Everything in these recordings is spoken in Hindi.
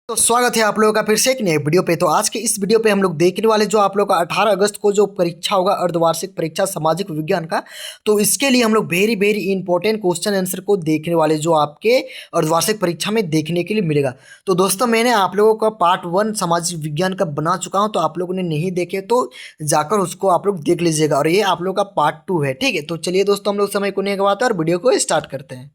तो स्वागत है आप लोगों का फिर से एक नए वीडियो पे। तो आज के इस वीडियो पे हम लोग देखने वाले जो आप लोगों का 18 अगस्त को जो परीक्षा होगा अर्धवार्षिक परीक्षा सामाजिक विज्ञान का। तो इसके लिए हम लोग very very important question answer को देखने वाले जो आपके अर्धवार्षिक परीक्षा में देखने के लिए मिलेगा। तो दोस्तों मैंने आप लोगों का पार्ट 1 सामाजिक विज्ञान का बना चुका हूँ, तो आप लोगों ने नहीं देखे तो जाकर उसको आप लोग देख लीजिएगा। और ये आप लोगों का पार्ट 2 है, ठीक है। तो चलिए दोस्तों हम लोग समय को नहीं गवाते और वीडियो को स्टार्ट करते हैं।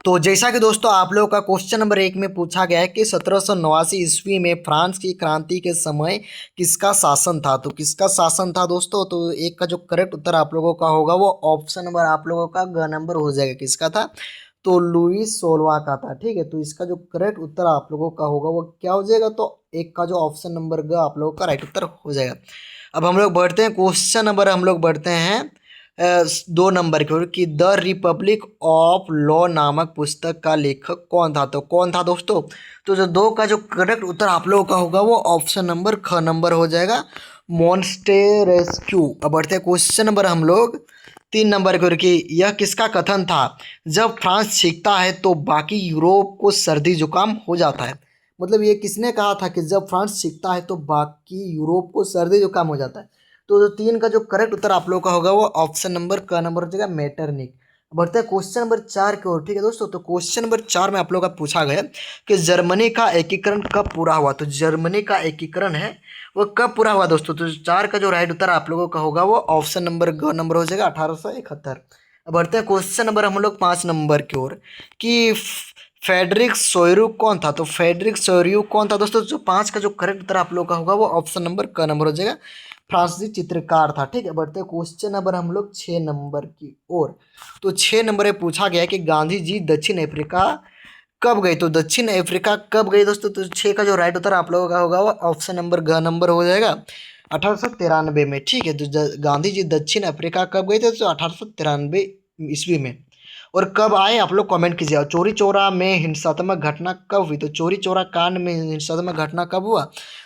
तो जैसा कि दोस्तों आप लोगों का क्वेश्चन नंबर 1 में पूछा गया है कि 1789 ईस्वी में फ्रांस की क्रांति के समय किसका शासन था। तो किसका शासन था दोस्तों, तो एक का जो करेक्ट उत्तर आप लोगों का होगा वो ऑप्शन नंबर आप लोगों का ग नंबर हो जाएगा। किसका था, तो लुई 16वां का था, ठीक है। तो इसका जो करेक्ट उत्तर आप लोगों का होगा वो क्या हो जाएगा, तो एक का जो ऑप्शन नंबर ग आप लोगों का राइट उत्तर हो जाएगा। अब हम लोग बढ़ते हैं क्वेश्चन नंबर, हम लोग बढ़ते हैं 2 नंबर की ओर कि द रिपब्लिक ऑफ लॉ नामक पुस्तक का लेखक कौन था। तो कौन था दोस्तों, तो जो 2 का जो करेक्ट उत्तर आप लोगों का होगा वो ऑप्शन नंबर ख नंबर हो जाएगा, मोंटेस्क्यू। अब बढ़ते हैं क्वेश्चन नंबर हम लोग 3 नंबर की ओर कि यह किसका कथन था, जब फ्रांस सीखता है तो बाकी यूरोप को सर्दी जुकाम हो जाता है। मतलब ये किसने कहा था कि जब फ्रांस सीखता है तो बाकी यूरोप को सर्दी जुकाम हो जाता है। तो जो 3 का जो करेक्ट उत्तर आप लोगों का होगा वो ऑप्शन नंबर क नंबर हो जाएगा, मेटरनिक। बढ़ते हैं क्वेश्चन नंबर 4 की ओर, ठीक है दोस्तों। तो क्वेश्चन नंबर 4 में आप लोगों का पूछा गया कि जर्मनी का एकीकरण कब पूरा हुआ। तो जर्मनी का एकीकरण है वो कब पूरा हुआ दोस्तों। तो 4 का जो राइट उत्तर आप लोगों का होगा वो ऑप्शन नंबर ग नंबर हो जाएगा, 1871। अब बढ़ते हैं क्वेश्चन नंबर हम लोग 5 नंबर की ओर कि फेडरिक सोयरू कौन था। तो फेडरिक सोयरू कौन था दोस्तों, जो 5 का जो करेक्ट उत्तर आप लोगों का होगा वो ऑप्शन नंबर क नंबर हो जाएगा, फ्रांसीसी चित्रकार था, ठीक है। बढ़ते हैं क्वेश्चन नंबर हम लोग 6 नंबर की ओर। तो 6 नंबर में पूछा गया कि गांधी जी दक्षिण अफ्रीका कब गए। तो दक्षिण अफ्रीका कब गए दोस्तों, तो 6 का जो राइट उत्तर आप लोगों का होगा वो ऑप्शन नंबर ग नंबर हो जाएगा, 1893 में, ठीक है। तो गांधी जी दक्षिण अफ्रीका कब गए थे, तो 1893 ईस्वी में। और कब आए आप लोग कमेंट कीजिए। और चोरी चौरा में हिंसात्मक घटना कब हुई। तो चोरी चौरा कांड में हिंसात्मक घटना कब हुआ,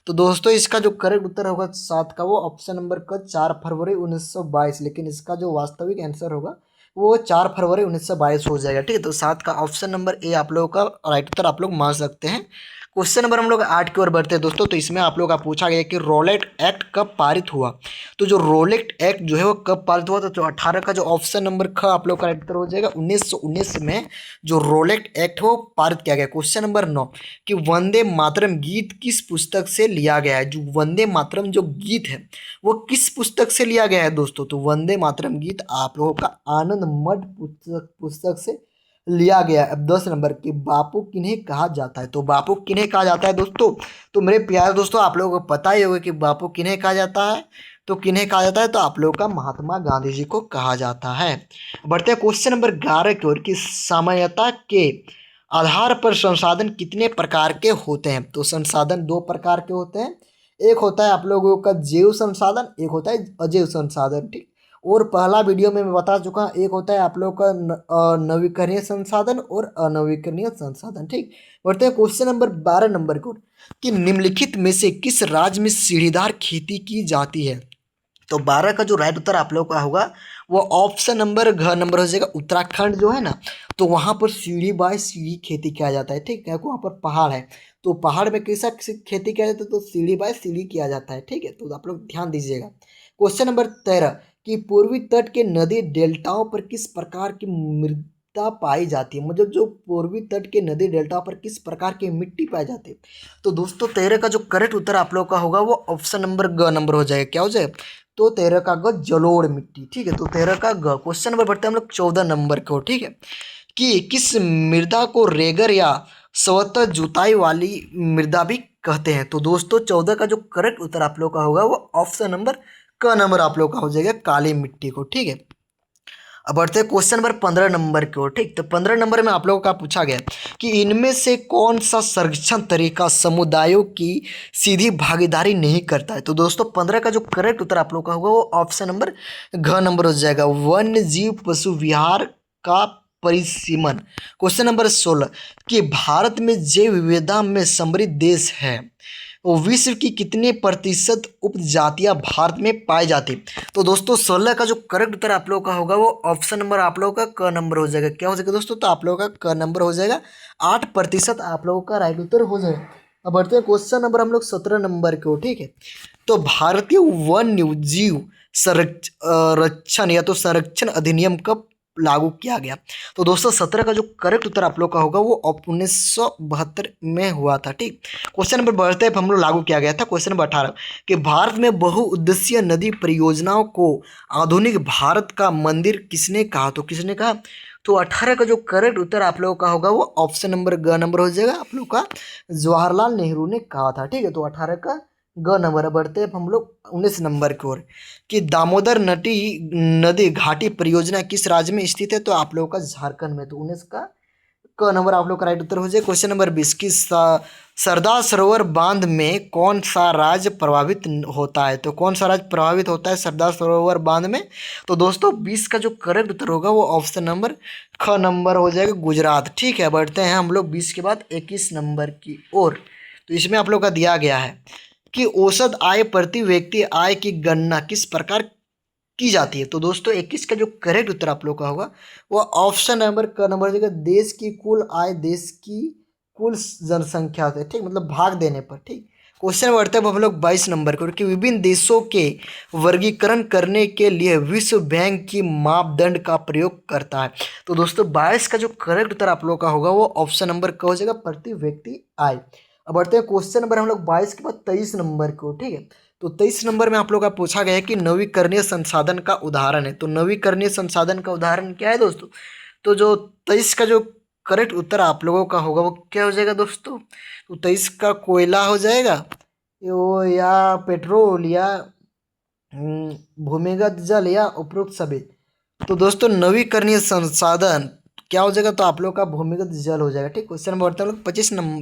तो दोस्तों इसका जो करेक्ट उत्तर होगा 7 का वो ऑप्शन नंबर का 4 फरवरी 1922। लेकिन इसका जो वास्तविक आंसर होगा वो 4 फरवरी 1922 हो जाएगा, ठीक है। तो 7 का ऑप्शन नंबर ए आप लोगों का राइट उत्तर आप लोग मान सकते हैं। क्वेश्चन नंबर हम लोग 8 की ओर बढ़ते हैं दोस्तों। तो इसमें आप लोग का पूछा गया कि रोलेट एक्ट कब पारित हुआ। तो जो रोलेट एक्ट जो है वो कब पारित हुआ, तो जो 18 का जो ऑप्शन नंबर ख आप लोग का राइट उत्तर हो जाएगा, 1919 में जो रोलेट एक्ट है वो पारित किया गया। क्वेश्चन नंबर 9 कि वंदे मातरम गीत किस पुस्तक से लिया गया है। जो वंदे मातरम जो गीत है वो किस पुस्तक से लिया गया है दोस्तों, तो वंदे मातरम गीत आप लोगों का आनंद मठ पुस्तक से लिया गया। अब 10 नंबर कि बापू किन्हें कहा जाता है। तो बापू किन्हें कहा जाता है दोस्तों, तो मेरे प्यारे दोस्तों आप लोगों को पता ही होगा कि बापू किन्हें कहा जाता है। तो किन्हें कहा जाता है, तो आप लोगों का महात्मा गांधी जी को कहा जाता है। बढ़ते हैं क्वेश्चन नंबर 11 की ओर कि साम्यता के आधार पर संसाधन कितने प्रकार के होते हैं। तो संसाधन 2 प्रकार के होते हैं, एक होता है आप लोगों का जैव संसाधन, एक होता है अजैव संसाधन, ठीक। और पहला वीडियो में मैं बता चुका हूँ, एक होता है आप लोग का नवीकरणीय संसाधन और अनवीकरणीय संसाधन, ठीक। बढ़ते हैं क्वेश्चन नंबर 12 नंबर को कि निम्नलिखित में से किस राज्य में सीढ़ीदार खेती की जाती है। तो 12 का जो राइट उत्तर आप लोग का होगा वो ऑप्शन नंबर घ नंबर हो जाएगा, उत्तराखंड जो है ना, तो वहाँ पर सीढ़ी बाय सीढ़ी खेती किया जाता है, ठीक है। वहाँ पर पहाड़ है तो पहाड़ में कैसा खेती किया जाता है, तो सीढ़ी बाय सीढ़ी किया जाता है, ठीक है। तो आप लोग ध्यान दीजिएगा। क्वेश्चन नंबर 13 कि पूर्वी तट के नदी डेल्टाओं पर किस प्रकार की मृदा पाई जाती है। मतलब जो पूर्वी तट के नदी डेल्टा पर किस प्रकार की मिट्टी पाई जाती है। तो दोस्तों 13 का जो करेक्ट उत्तर आप लोग का होगा वो ऑप्शन नंबर ग नंबर हो जाएगा, क्या हो जाएगा, तो 13 का ग जलोढ़ मिट्टी, ठीक है। तो 13 का ग। क्वेश्चन नंबर बढ़ते हैं हम लोग 14 नंबर को, ठीक है, कि किस मृदा को रेगर या स्वतः जुताई वाली मृदा भी कहते हैं। तो दोस्तों 14 का जो करेक्ट उत्तर आप लोग का होगा वो ऑप्शन नंबर क नंबर आप लोग का हो जाएगा, काली मिट्टी को, ठीक है। अब बढ़ते हैं क्वेश्चन नंबर 15 नंबर की ओर, ठीक। तो 15 नंबर में आप लोगों का पूछा गया कि इनमें से कौन सा संरक्षण तरीका समुदायों की सीधी भागीदारी नहीं करता है। तो दोस्तों 15 का जो करेक्ट उत्तर आप लोग का होगा वो ऑप्शन नंबर घ नंबर हो जाएगा, वन्य जीव पशु विहार का परिसीमन। क्वेश्चन नंबर 16 कि भारत में जैव विविधता में समृद्ध देश है, वो विश्व की कितने प्रतिशत उपजातियां भारत में पाई जाती। तो दोस्तों 16 का जो करेक्ट उत्तर आप लोगों का होगा वो ऑप्शन नंबर आप लोगों का क नंबर हो जाएगा, क्या हो जाएगा दोस्तों, तो आप लोगों का क नंबर हो जाएगा, 8% आप लोगों का राइट उत्तर हो जाएगा। अब बढ़ते हैं क्वेश्चन नंबर हम लोग 17 नंबर के हो, ठीक है। तो भारतीय वन्य जीव संरक्षण या तो संरक्षण अधिनियम कब लागू किया गया? तो दोस्तों 17 का जो करेक्ट उत्तर आप लोग का होगा वो 1972 में हुआ था, ठीक। क्वेश्चन नंबर बढ़ते हैं हम लोग लागू किया गया था क्वेश्चन नंबर 18 कि भारत में बहुउद्देशीय नदी परियोजनाओं को आधुनिक भारत का मंदिर किसने कहा? तो किसने कहा? तो 18 का जो करेक्ट उत्तर आप लोगों का होगा वो ऑप्शन नंबर ग नंबर हो जाएगा आप लोग का, जवाहरलाल नेहरू ने कहा था, ठीक है। तो 18 का ग नंबर है। बढ़ते हैं अब हम लोग 19 नंबर की ओर कि दामोदर नदी घाटी परियोजना किस राज्य में स्थित है? तो आप लोगों का झारखंड में। तो 19 का क नंबर आप लोग का राइट उत्तर हो जाए। क्वेश्चन नंबर 20 की सरदार सरोवर बांध में कौन सा राज्य प्रभावित होता है? तो कौन सा राज्य प्रभावित होता है सरदार सरोवर बांध में? तो दोस्तों 20 का जो करेक्ट उत्तर होगा वो ऑप्शन नंबर ख नंबर हो जाएगा, गुजरात, ठीक है। बढ़ते हैं हम लोग 20 के बाद 21 नंबर की ओर। तो इसमें आप लोग का दिया गया है कि औसत आय प्रति व्यक्ति आय की गणना किस प्रकार की जाती है? तो दोस्तों 21 का जो करेक्ट उत्तर आप लोग का होगा वो ऑप्शन नंबर क नंबर देगा, देश की कुल आय देश की कुल जनसंख्या से, ठीक, मतलब भाग देने पर, ठीक। क्वेश्चन बढ़ते हैं अब हम लोग 22 नंबर को कि विभिन्न देशों के वर्गीकरण करने के लिए विश्व बैंक की मापदंड का प्रयोग करता है। तो दोस्तों 22 का जो करेक्ट उत्तर आप लोग का होगा वो ऑप्शन नंबर क हो जाएगा, प्रति व्यक्ति आय। अब बढ़ते हैं क्वेश्चन नंबर हम लोग 22 के बाद 23 नंबर को, ठीक है। तो 23 नंबर में आप लोग का पूछा गया है कि नवीकरणीय संसाधन का उदाहरण है। तो नवीकरणीय संसाधन का उदाहरण क्या है दोस्तों? तो जो 23 का जो करेक्ट उत्तर आप लोगों का होगा वो क्या हो जाएगा दोस्तों? तो 23 का कोयला हो जाएगा वो, या पेट्रोल, या भूमिगत जल, या उपरोक्त सभी। तो दोस्तों नवीकरणीय संसाधन क्या हो जाएगा? तो आप लोग का भूमिगत जल हो जाएगा, ठीक। क्वेश्चन नंबर बढ़ते हैं हम लोग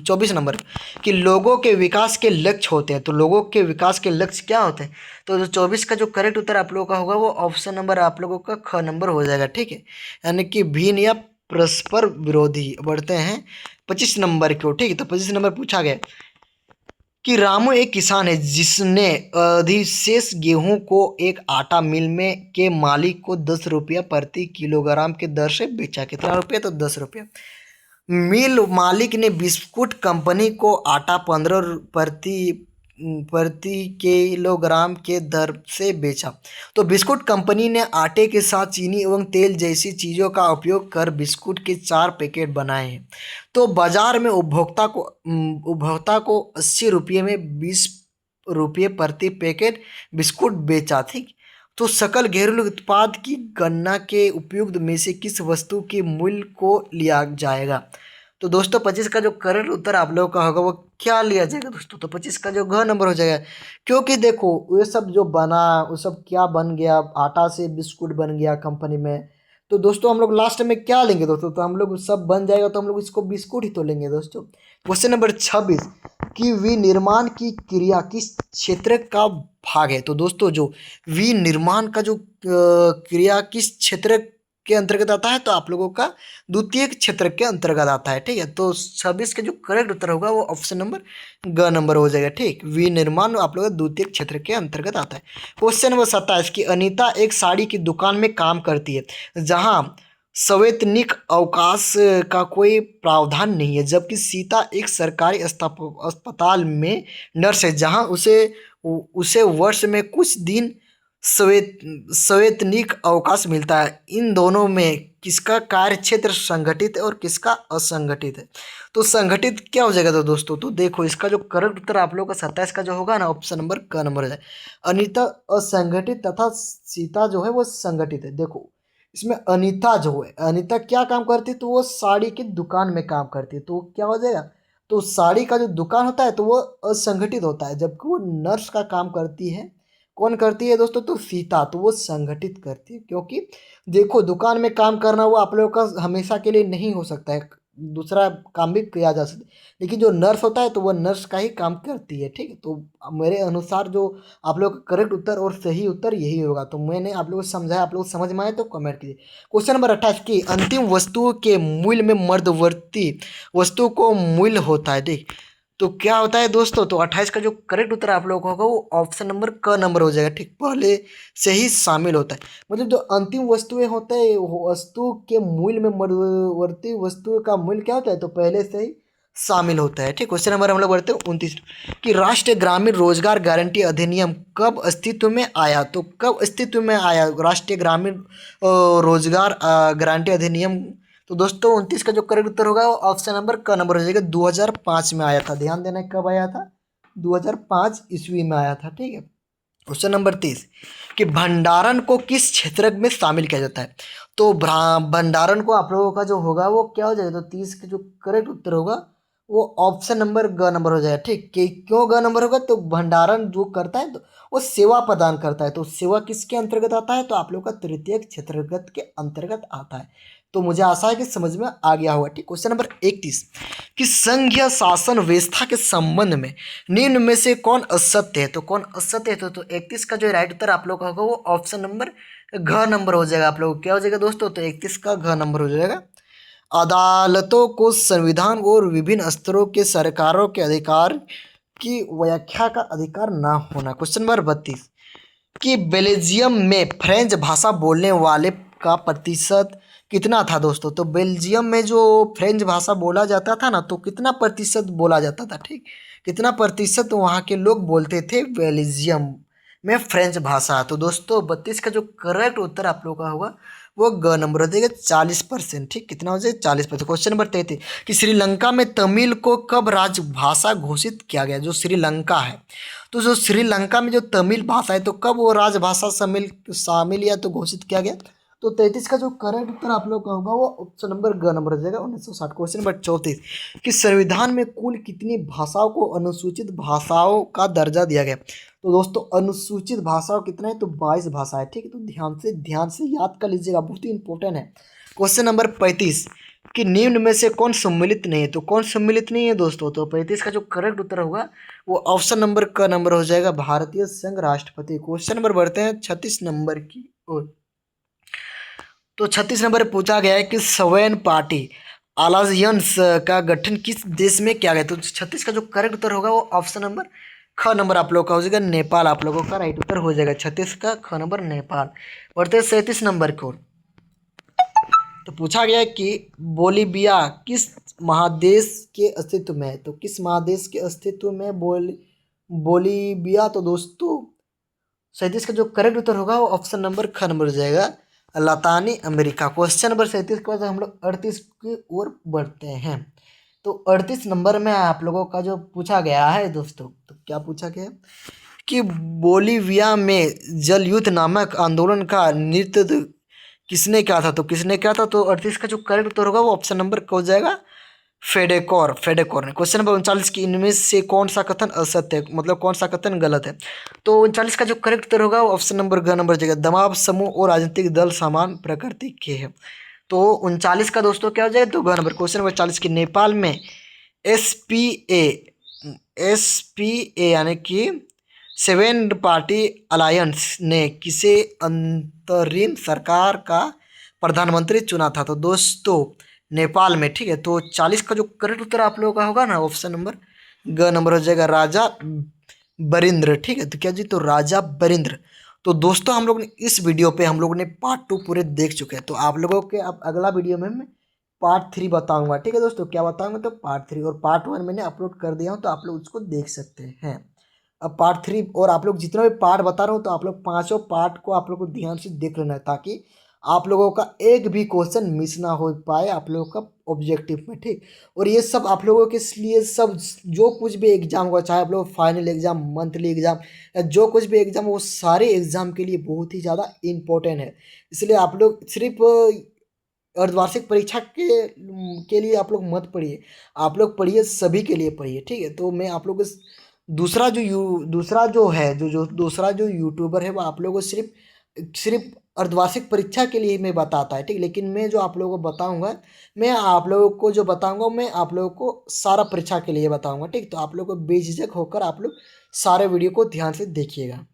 24 नंबर कि लोगों के विकास के लक्ष्य होते हैं। तो लोगों के विकास के लक्ष्य क्या होते हैं? तो जो 24 का जो करेक्ट उत्तर आप लोगों का होगा वो ऑप्शन नंबर आप लोगों का ख नंबर हो जाएगा, ठीक है। यानी कि भिन्न या परस्पर विरोधी। बढ़ते हैं 25 नंबर की ओर, ठीक है। तो 25 नंबर पूछा गया कि रामू एक किसान है जिसने अधिशेष गेहूं को एक आटा मिल में के मालिक को 10 रुपया प्रति किलोग्राम के दर से बेचा। कितना रुपया? तो 10 रुपया। मिल मालिक ने बिस्कुट कंपनी को आटा 15 प्रति किलोग्राम के दर से बेचा। तो बिस्कुट कंपनी ने आटे के साथ चीनी एवं तेल जैसी चीज़ों का उपयोग कर बिस्कुट के 4 पैकेट बनाए हैं। तो बाजार में उपभोक्ता को 80 रुपये में 20 रुपये प्रति पैकेट बिस्कुट बेचा, ठीक। तो सकल घरेलू उत्पाद की गणना के उपयुक्त में से किस वस्तु के मूल्य को लिया जाएगा? तो दोस्तों 25 का जो करेक्ट उत्तर आप लोगों का होगा वो क्या लिया जाएगा दोस्तों? तो 25 का जो घ नंबर हो जाएगा, क्योंकि देखो ये सब जो बना वो सब क्या बन गया, आटा से बिस्कुट बन गया कंपनी में। तो दोस्तों हम लोग लास्ट में क्या लेंगे दोस्तों? तो हम लोग सब बन जाएगा तो हम लोग इसको बिस्कुट ही तो लेंगे दोस्तों। क्वेश्चन नंबर 26 कि विनिर्माण की क्रिया किस क्षेत्र का भाग है? तो दोस्तों जो विनिर्माण का जो क्रिया किस क्षेत्र के अंतर्गत आता है? तो आप लोगों का द्वितीयक क्षेत्र के अंतर्गत आता है, ठीक है। तो 26 का जो करेक्ट उत्तर होगा वो ऑप्शन नंबर ग नंबर हो जाएगा, ठीक। विनिर्माण आप लोगों का द्वितीयक क्षेत्र के अंतर्गत आता है। क्वेश्चन नंबर 27 की अनीता एक साड़ी की दुकान में काम करती है जहां सवैतनिक अवकाश का कोई प्रावधान नहीं है, जबकि सीता एक सरकारी अस्पताल में नर्स है जहां उसे उसे वर्ष में कुछ दिन सवैतनिक अवकाश मिलता है। इन दोनों में किसका कार्य क्षेत्र संगठित है और किसका असंगठित है? तो संगठित क्या हो जाएगा? तो दोस्तों तो देखो इसका जो करेक्ट उत्तर आप लोगों का 27 का जो होगा ना ऑप्शन नंबर क नंबर हो जाए। अनीता असंगठित तथा सीता जो है वो संगठित है। देखो इसमें अनीता जो है, अनीता क्या काम करती है? तो वो साड़ी की दुकान में काम करती है, तो क्या हो जाएगा? तो साड़ी का जो दुकान होता है तो वो असंगठित होता है, जबकि वो नर्स का काम करती है। कौन करती है दोस्तों? तो सीता, तो वो संगठित करती है। क्योंकि देखो दुकान में काम करना वो आप लोगों का हमेशा के लिए नहीं हो सकता है, दूसरा काम भी किया जा सकता है, लेकिन जो नर्स होता है तो वो नर्स का ही काम करती है, ठीक है। तो मेरे अनुसार जो आप लोग का करेक्ट उत्तर और सही उत्तर यही होगा। तो मैंने आप लोगों को समझाया, आप लोग समझ में आए तो कमेंट कीजिए। क्वेश्चन नंबर 28 की अंतिम वस्तु के मूल्य में मध्यवर्ती वस्तु को मूल्य होता है, ठीक। तो क्या होता है दोस्तों? तो 28 का जो करेक्ट उत्तर आप लोगों का होगा वो ऑप्शन नंबर क नंबर हो जाएगा, ठीक। पहले से ही शामिल होता है, मतलब जो अंतिम वस्तुएं होते हैं वस्तु के मूल्य में मध्यवर्ती वस्तु का मूल्य क्या होता है? तो पहले से ही शामिल होता है। ठीक, क्वेश्चन नंबर हम लोग बढ़ते हैं 29 कि राष्ट्रीय ग्रामीण रोजगार गारंटी अधिनियम कब अस्तित्व में आया। तो कब अस्तित्व में आया राष्ट्रीय ग्रामीण रोजगार गारंटी अधिनियम। तो दोस्तों 29 का जो करेक्ट उत्तर होगा वो ऑप्शन नंबर क नंबर हो जाएगा, 2005 में आया था। ध्यान देना कब आया था, 2005 ईस्वी में आया था। ठीक है, क्वेश्चन नंबर 30 कि भंडारण को किस क्षेत्र में शामिल किया जाता है। तो भंडारण को आप लोगों का जो होगा वो क्या हो जाएगा, तो 30 का जो करेक्ट उत्तर होगा वो ऑप्शन नंबर ग नंबर हो जाएगा। ठीक, कि क्यों ग नंबर होगा, तो भंडारण जो करता है तो वो सेवा प्रदान करता है। तो सेवा किसके अंतर्गत आता है, तो आप लोग का तृतीय क्षेत्रगत के अंतर्गत आता है। तो मुझे आशा है कि समझ में आ गया होगा। ठीक, क्वेश्चन नंबर 31 कि संघीय शासन व्यवस्था के संबंध में निम्न में से कौन असत्य है। तो कौन असत्य है, तो 31 का जो राइट उत्तर आप लोग का होगा वो ऑप्शन नंबर घ नंबर हो जाएगा। आप लोग क्या हो जाएगा दोस्तों, तो 31 का घ नंबर हो जाएगा। अदालतों को संविधान और विभिन्न स्तरों के सरकारों के अधिकार की व्याख्या का अधिकार ना होना। क्वेश्चन नंबर 32 कि बेल्जियम में फ्रेंच भाषा बोलने वाले का प्रतिशत कितना था दोस्तों। तो बेल्जियम में जो फ्रेंच भाषा बोला जाता था ना, तो कितना प्रतिशत बोला जाता था। ठीक, कितना प्रतिशत वहाँ के लोग बोलते थे बेल्जियम में फ्रेंच भाषा। तो दोस्तों 32 का जो करेक्ट उत्तर आप लोगों का होगा वो ग नंबर हो जाएगा, 40%। ठीक, कितना हो जाएगा, 40%। क्वेश्चन नंबर 33 कि श्रीलंका में तमिल को कब राजभाषा घोषित किया गया। जो श्रीलंका है, तो जो श्रीलंका में जो तमिल भाषा है, तो कब वो राजभाषा शामिल शामिल या तो घोषित किया गया। तो 33 का जो करेक्ट उत्तर आप लोग का होगा वो ऑप्शन नंबर ग नंबर हो जाएगा, 1960। क्वेश्चन नंबर 34 कि संविधान में कुल कितनी भाषाओं को अनुसूचित भाषाओं का दर्जा दिया गया। तो दोस्तों अनुसूचित भाषाओं कितना है, तो 22 भाषा है। ठीक है, तो ध्यान से याद कर लीजिएगा, बहुत ही इंपॉर्टेंट है। क्वेश्चन नंबर 35 कि निम्न में से कौन सम्मिलित नहीं है। तो कौन सम्मिलित नहीं है दोस्तों, तो 35 का जो करेक्ट उत्तर होगा वो ऑप्शन नंबर क नंबर हो जाएगा, भारतीय संघ राष्ट्रपति। क्वेश्चन नंबर बढ़ते हैं 36 नंबर की ओर। तो 36 नंबर पे पूछा गया है कि सवैन पार्टी अलायंस का गठन किस देश में किया गया। तो 36 का जो करेक्ट उत्तर होगा वो ऑप्शन नंबर ख नंबर आप लोग का हो जाएगा, नेपाल आप लोगों का राइट उत्तर हो जाएगा। 36 का ख नंबर नेपाल। बढ़ते हैं 37 नंबर की ओर। तो पूछा गया है कि बोलीविया किस महादेश के अस्तित्व में है। तो किस महादेश के अस्तित्व में बोलीविया। तो दोस्तों 37 का जो करेक्ट उत्तर होगा वो ऑप्शन नंबर ख नंबर हो जाएगा, लातानी अमेरिका। क्वेश्चन नंबर 37 के बाद हम लोग 38 की ओर बढ़ते हैं। तो 38 नंबर में आप लोगों का जो पूछा गया है दोस्तों, तो क्या पूछा गया कि बोलीविया में जल युद्ध नामक आंदोलन का नेतृत्व किसने किया था। तो किसने किया था, तो 38 का जो करेक्ट उत्तर होगा वो ऑप्शन नंबर हो जाएगा, फेडेकोर ने। क्वेश्चन नंबर 39 की इनमें से कौन सा कथन असत्य है, मतलब कौन सा कथन गलत है। तो 39 का जो करेक्ट उत्तर होगा वो ऑप्शन नंबर ग नंबर जाएगा, दबाव समूह और राजनीतिक दल समान प्रकृति के हैं। तो 39 का दोस्तों क्या हो जाएगा, तो ग नंबर। क्वेश्चन नंबर 40 की नेपाल में एस पी ए यानी कि सेवन पार्टी अलायंस ने किसे अंतरिम सरकार का प्रधानमंत्री चुना था। तो दोस्तों नेपाल में। ठीक है, तो 40 का जो करेक्ट उत्तर आप लोगों का होगा ना ऑप्शन नंबर ग नंबर हो जाएगा, राजा बरिंद्र। ठीक है, तो क्या जी, तो राजा बरिंद्र। तो दोस्तों हम लोग ने इस वीडियो पे हम लोग ने पार्ट 2 पूरे देख चुके हैं। तो आप लोगों के अब अगला वीडियो में मैं पार्ट 3 बताऊंगा। ठीक है दोस्तों, क्या बताऊंगा, तो पार्ट 3 और पार्ट 1 मैंने अपलोड कर दिया हूँ, तो आप लोग उसको देख सकते हैं। अब पार्ट 3 और आप लोग जितना भी पार्ट बता रहा हूँ, तो आप लोग पाँचों पार्ट को आप लोग को ध्यान से देख लेना है, ताकि आप लोगों का एक भी क्वेश्चन मिस ना हो पाए आप लोगों का ऑब्जेक्टिव में। ठीक, और ये सब आप लोगों के लिए सब जो कुछ भी एग्जाम होगा, चाहे आप लोग फाइनल एग्जाम, मंथली एग्जाम या जो कुछ भी एग्जाम, वो सारे एग्जाम के लिए बहुत ही ज़्यादा इम्पोर्टेंट है। इसलिए आप लोग सिर्फ अर्धवार्षिक परीक्षा के लिए आप लोग मत पढ़िए, आप लोग पढ़िए, सभी के लिए पढ़िए। ठीक है, तो मैं आप लोग को दूसरा जो है जो दूसरा जो यूट्यूबर है वो आप लोगों को सिर्फ अर्धवार्षिक परीक्षा के लिए मैं बताता है। ठीक, लेकिन मैं जो आप लोगों को बताऊंगा, मैं आप लोगों को जो बताऊंगा, मैं आप लोगों को सारा परीक्षा के लिए बताऊंगा। ठीक, तो आप लोगों को बेझिझक होकर आप लोग सारे वीडियो को ध्यान से देखिएगा।